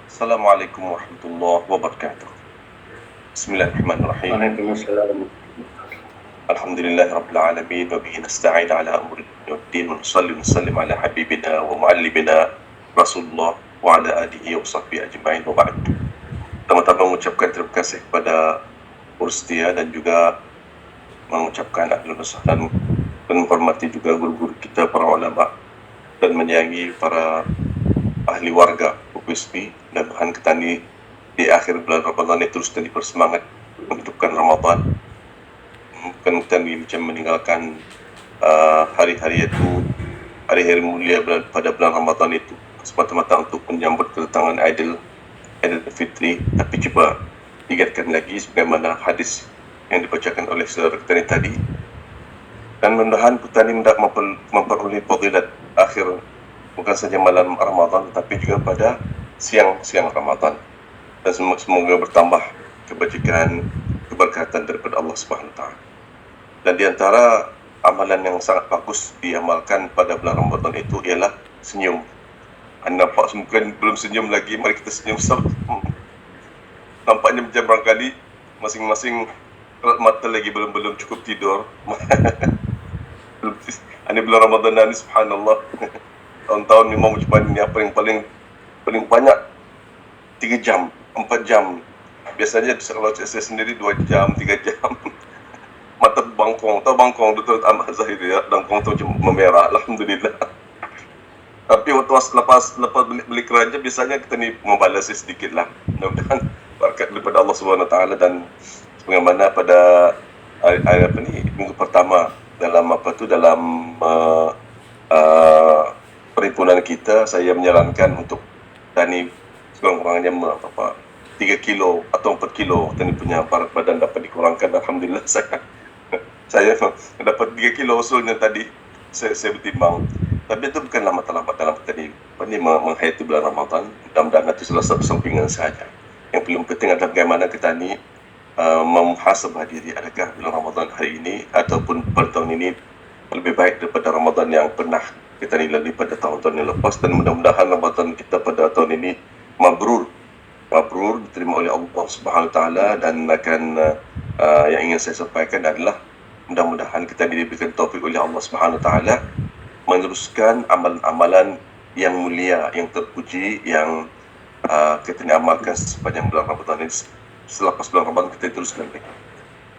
Assalamualaikum warahmatullahi wabarakatuh. Bismillahirrahmanirrahim. Waalaikumsalam. Alhamdulillahi rabbil alamin wa bihi nasta'in ala umuri dunya waddin wa nusalli wa nusallim ala habibina wa muallimina Rasulullah wa ala alihi wa sahbihi ajma'in wa ba'd. Pertama-tama mengucapkan terima kasih kepada Urustia dan juga mengucapkan ahlan wa sahlan dan menghormati juga guru-guru kita para ulama dan menyayangi para ahli warga UPSP dan bahan ketani di akhir bulan Ramadan ini terus dan bersemangat menghidupkan Ramadan. Bukan ketani macam meninggalkan hari-hari itu, hari-hari mulia pada bulan Ramadan itu semata-mata untuk menyambut kedatangan Aidil Fitri, tapi cuba ingatkan lagi sebagaimana hadis yang dibacakan oleh saudara ketani tadi, dan mudah-mudahan petani hendak memperoleh fadilat akhir bukan saja malam Ramadan tetapi juga pada siang Ramadan, dan semoga bertambah kebajikan, keberkatan daripada Allah Subhanahu Wa Taala. Dan di antara amalan yang sangat bagus diamalkan pada bulan Ramadan itu ialah senyum. Anda nampak mungkin belum senyum lagi, mari kita senyum. Nampaknya macam barangkali masing-masing erat mata lagi belum cukup tidur. Ini bulan Ramadan ni subhanallah. Tahun-tahun memang macam ni, apa yang paling banyak 3 jam, 4 jam. Biasanya kalau saya sendiri 2 jam, 3 jam. Mata bangkong, tahu bangkong Dr. Ahmad Zahiri ya, bangkong tu macam memerah, alhamdulillah. Tapi waktu lepas beli kerja biasanya kita ni membalas sedikit lah. Mudah-mudahan berkat daripada Allah Subhanahu Wa Taala, dan sebagaimana pada minggu pertama dalam perhimpunan kita, saya menyarankan untuk tani kurang-kurangnya 3 kilo atau 4 kilo tani punya berat badan dapat dikurangkan. Alhamdulillah saya dapat 3 kilo usulnya tadi. Saya bertimbang, tapi itu bukanlah matlamat dalam tadi menghayati bulan Ramadan. Mudah-mudahan itu salah satu sampingan saja. Yang paling penting adalah bagaimana kita ni memuhasabah diri, adakah bulan Ramadan hari ini ataupun pada tahun ini lebih baik daripada Ramadan yang pernah kita lalui pada tahun-tahun yang lepas. Dan mudah-mudahan Ramadan kita pada tahun ini mabrur diterima oleh Allah Subhanahu Wa Taala. Dan akan yang ingin saya sampaikan adalah mudah-mudahan kita diberikan taufik oleh Allah Subhanahu Wa Taala meneruskan amalan-amalan yang mulia, yang terpuji, yang kita amalkan sepanjang bulan Ramadan ini. Selepas bulan Ramadan kita teruskan lagi.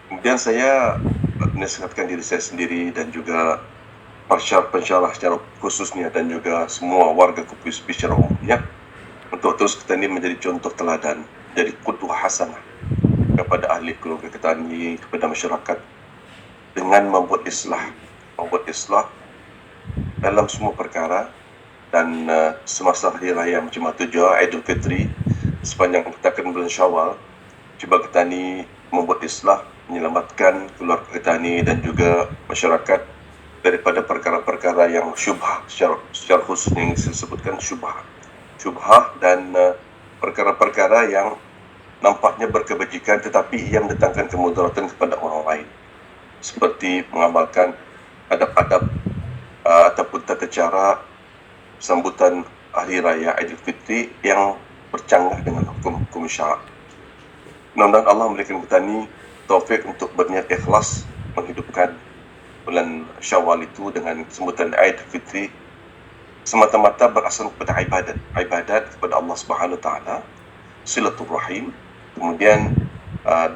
Kemudian saya menasihatkan diri saya sendiri dan juga pensyarah secara khususnya dan juga semua warga KPSB secara umumnya untuk terus kita ini menjadi contoh teladan, menjadi qudwah hasanah kepada ahli keluarga ketani, kepada masyarakat, dengan membuat islah dalam semua perkara. Dan semasa hari raya macam itu juga Aidil Fitri, sepanjang kita akan bulan Syawal, cuba kita ni membuat islah, menyelamatkan keluarga kita ni dan juga masyarakat daripada perkara-perkara yang syubhah, secara khusus yang saya sebutkan syubhah dan perkara-perkara yang nampaknya berkebajikan tetapi yang mendatangkan kemudaratan kepada orang lain, seperti mengamalkan adab-adab ataupun tata cara sambutan hari raya Aidil Fitri yang bercanggah dengan hukum syarak. Mudah-mudahan Allah memberikan kita ni taufik untuk berniat ikhlas menghidupkan bulan Syawal itu dengan sambutan Aidil Fitri semata-mata berasal kepada ibadat kepada Allah Subhanahu Wa Taala, silaturahim, kemudian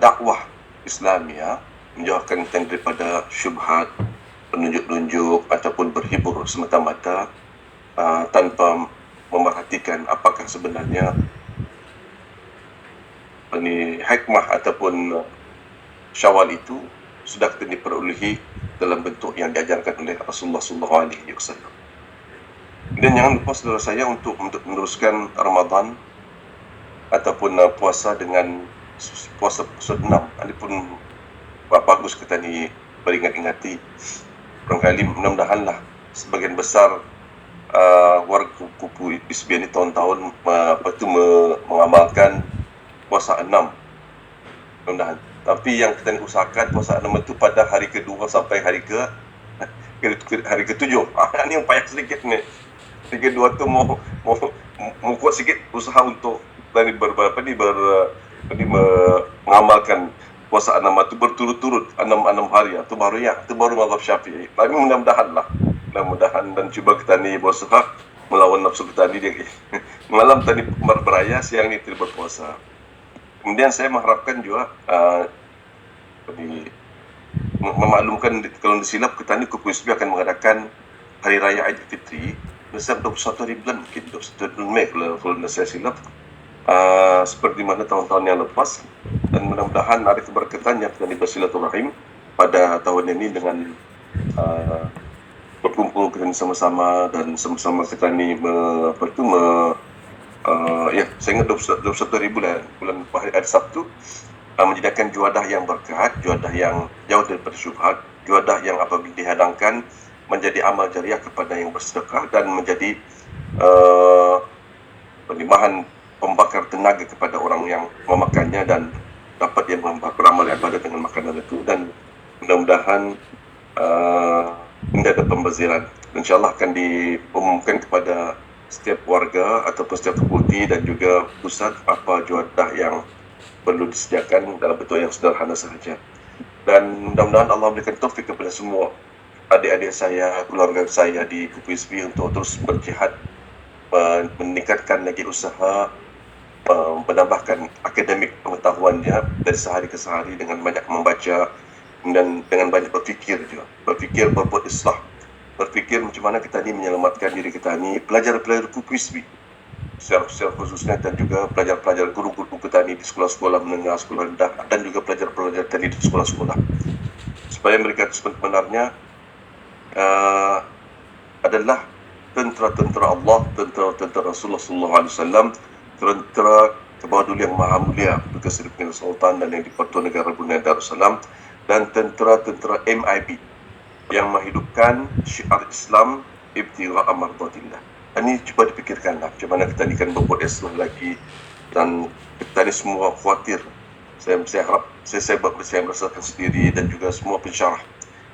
dakwah Islamiah, menjauhkan kita daripada syubhat, penunjuk-nunjuk ataupun berhibur semata-mata tanpa memerhatikan apakah sebenarnya hikmah ataupun Syawal itu sudah kita diperolehi dalam bentuk yang diajarkan oleh Rasulullah SAW. Dan jangan lupa saudara saya untuk meneruskan Ramadan ataupun puasa dengan puasa 6. Ini pun bagus kita ni beringat-ingati. Barangkali mudah-mudahanlah sebagian besar warga kupu PSB ni tahun-tahun mengamalkan puasa 6. Mudah-mudahan. Tapi yang kita usahakan puasa 6 itu pada hari kedua sampai hari ke-7. Ini yang payah sedikit ni. Hari kedua tu mau kuat sikit usaha untuk tadi mengamalkan puasa 6 itu berturut-turut 6 hari itu baru mazhab Syafi'i. Tapi mudah-mudahan dan cuba kita ni berusaha melawan nafsu kita ni dia. Malam tadi beraya, siang ni tidak berpuasa. Kemudian saya mengharapkan juga memaklumkan kalau disilap kita ni Kupu SB akan mengadakan Hari Raya Aidilfitri besar 21 hari bulan, mungkin 21 Mei kalau saya silap, seperti mana tahun-tahun yang lepas. Dan mudah-mudahan ada keberkatan yang kita bersilaturahim pada tahun ini dengan berkumpul kita sama-sama dan sama-sama kita ni saya ingat 21 hari bulan hari Sabtu, menjadikan juadah yang berkah, juadah yang jauh daripada syubhat, juadah yang apabila dihadangkan menjadi amal jariah kepada yang bersedekah dan menjadi bahan pembakar tenaga kepada orang yang memakannya dan dapat dia beramal ibadah dengan makanan itu. Dan mudah-mudahan tidak ada pembaziran. InsyaAllah akan diumumkan kepada setiap warga ataupun setiap deputi dan juga pusat apa juadah yang perlu disediakan dalam bentuk yang sederhana sahaja. Dan mudah-mudahan Allah berikan taufik kepada semua adik-adik saya, keluarga saya di Kupu SB untuk terus berjihad, meningkatkan lagi usaha, menambahkan akademik pengetahuannya dari sehari ke sehari dengan banyak membaca dan dengan banyak berfikir juga. Berfikir berbuat islah, berfikir macam mana kita ni menyelamatkan diri kita ni, pelajar-pelajar Kupu SB secara khususnya, dan juga pelajar-pelajar guru-guru petani di sekolah-sekolah menengah, sekolah rendah, dan juga pelajar-pelajar tani di sekolah-sekolah, supaya mereka sebenarnya adalah tentera-tentera Allah, tentera-tentera Rasulullah SAW, tentera Kebawah yang Maha Mulia bekas Sri Sultan dan yang di-Pertuan Negara Brunei Darussalam, dan tentera-tentera MIB yang menghidupkan syiar Islam ibtigha'a mardatillah. Ini cuba dipikirkanlah macam mana kita ni kan berbuat Islam lagi, dan kita ni semua khawatir. Saya harap saya merasakan sendiri dan juga semua pensyarah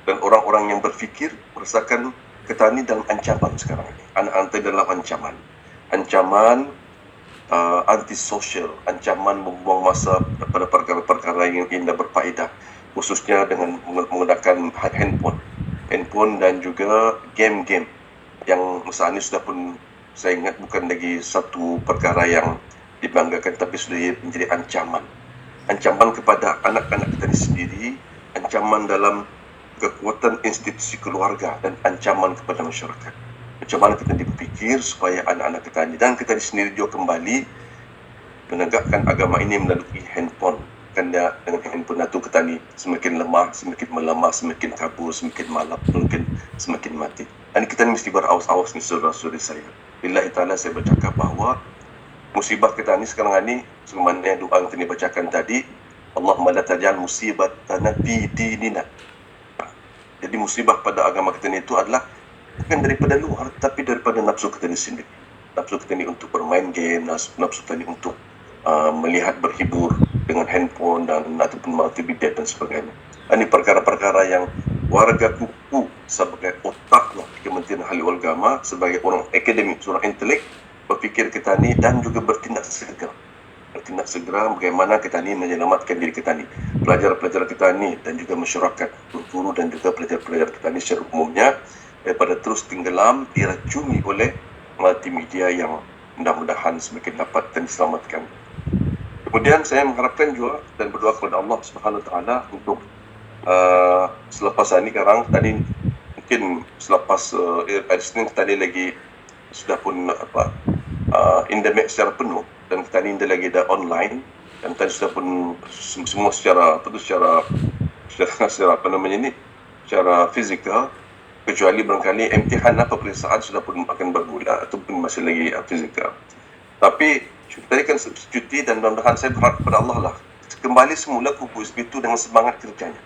dan orang-orang yang berfikir merasakan kita ni dalam ancaman sekarang ini. Anak-anak dalam ancaman antisosial, ancaman membuang masa pada perkara-perkara yang tidak berfaedah, khususnya dengan menggunakan handphone dan juga game-game yang masa ini sudah pun saya ingat bukan lagi satu perkara yang dibanggakan, tapi sudah menjadi ancaman kepada anak-anak kita sendiri, ancaman dalam kekuatan institusi keluarga, dan ancaman kepada masyarakat. Macam mana kita dipikir supaya anak-anak kita ini dan kita sendiri juga kembali menegakkan agama ini melalui handphone. Kerana dengan handphone itu kita ni semakin lemah, semakin melemah, semakin kabur, semakin malam, mungkin semakin mati. Dan kita ni mesti berawas-awas ni saudara-saudari saya. Billahi ta'ala saya bercakap bahawa musibah kita ni sekarang ni, sebagaimana yang doa yang tadi bacakan tadi, Allahumma la taj'al musibatana fi dinina. Jadi musibah pada agama kita ni itu adalah bukan daripada luar, tapi daripada nafsu kita ni sendiri. Nafsu kita ni untuk bermain game, nafsu kita ni untuk melihat berhibur dengan handphone dan ataupun multimedia dan sebagainya. Ini perkara-perkara yang warga Kupu sebagai otaknya Kementerian Haluan Agama, sebagai orang akademik, seorang intelek, berfikir kita ni dan juga bertindak segera bagaimana kita ni menyelamatkan diri kita ni, pelajar-pelajar kita ni dan juga masyarakat, guru dan juga pelajar-pelajar kita ni secara umumnya, daripada terus tenggelam diracuni oleh multimedia yang mudah-mudahan semakin dapat dan diselamatkan. Kemudian saya mengharapkan juga dan berdoa kepada Allah Subhanahu Wa Taala untuk selepas ini sekarang tadi mungkin selepas Senin tadi lagi sudah pun endemik secara penuh, dan kita ni lagi dah online, dan tadi sudah pun semua secara fizikal, kecuali barangkali imtihan peperiksaan sudah pun akan bermula ataupun masih lagi fizikal. Tapi tadi kan cuti, dan mudah-mudahan saya berharap kepada Allah lah kembali semula Kupu SB itu dengan semangat kerjanya.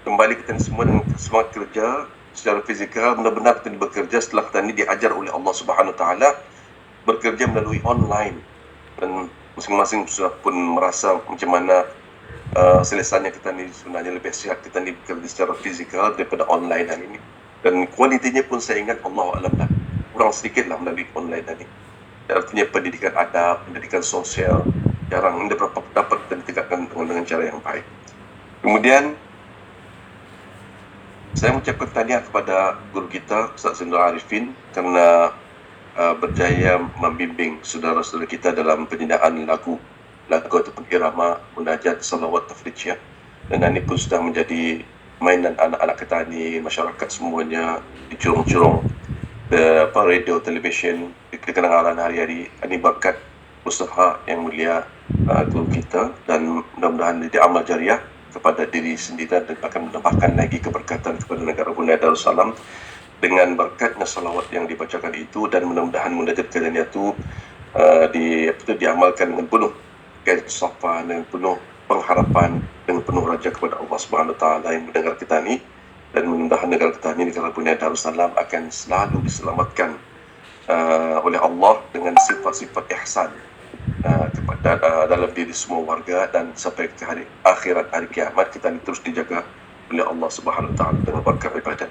Kembali kita semua dengan semangat kerja secara fizikal, benar-benar kita bekerja setelah kita ini diajar oleh Allah Subhanahu Wa Taala bekerja melalui online, dan masing-masing sudah pun merasa macam mana selesanya kita ni sebenarnya lebih sihat kita ni bekerja secara fizikal daripada online dan ini, dan kualitinya pun saya ingat Allah Alam lah kurang sedikit lah melalui online tadi. artinya pendidikan adab, pendidikan sosial, jarang dapat ditingkatkan dengan cara yang baik. Kemudian saya mengucapkan tahniah kepada guru kita Ustaz Zainul Arifin kerana berjaya membimbing saudara-saudara kita dalam penyediaan lagu ataupun irama, munajat, salawat, tafrij ya. Dan ini pun sudah menjadi mainan anak-anak petani, masyarakat semuanya di curung-curung radio, televisyen, kedengaran hari-hari. Ini berkat usaha yang mulia guru kita, dan mudah-mudahan jadi amal jariah kepada diri sendiri dan akan menambahkan lagi keberkatan kepada negara Brunei Darussalam dengan berkatnya salawat yang dibacakan itu, dan mudah-mudahan munajat kalian itu diamalkan dengan penuh kesabaran, dengan penuh pengharapan, dengan penuh raja kepada Allah Subhanahu Wa Taala yang mendengar kita ni, dan mudah-mudahan negara kita ni, negara Brunei Darussalam, akan selalu diselamatkan oleh Allah dengan sifat-sifat ihsan kepada dalam diri semua warga, dan sampai ke hari akhirat, hari kiamat, kita ni terus dijaga oleh Allah Subhanahu Wa Taala dengan berkat ibadat.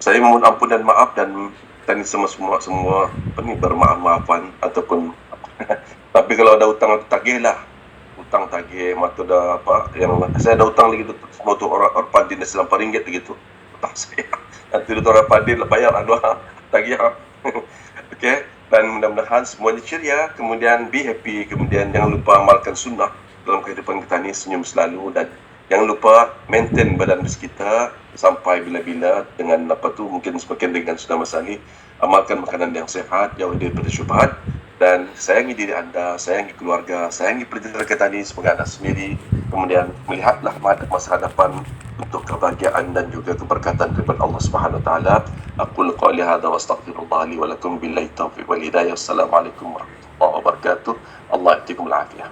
Saya mohon ampun dan maaf, dan tadi semua bermaaf-maafan ataupun tapi kalau ada hutang tagih lah, hutang tagih mata dah yang saya ada hutang lagi motor orang Padin RM9 begitu hutang saya. Nanti orang Padin lah bayar tagih. Okey, dan mudah-mudahan semuanya ceria, kemudian be happy, kemudian jangan lupa amalkan sunnah dalam kehidupan kita ni, senyum selalu, dan jangan lupa maintain badan kita sampai bila-bila dengan mungkin semakin dengan sudah masa ni. Amalkan makanan yang sehat, jauh daripada syubhat, dan sayangi diri anda, sayangi keluarga, sayangi pelajar kita ni sebagai anak sendiri. Kemudian melihatlah masa hadapan untuk kebahagiaan dan juga keberkatan daripada Allah Subhanahu Wa Taala. Aqul qawli hadza wa astaghfirullah li wa lakum billahi taufiq wal hidayah. Assalamualaikum warahmatullahi wabarakatuh. Allah ya'tikum al-afiyah.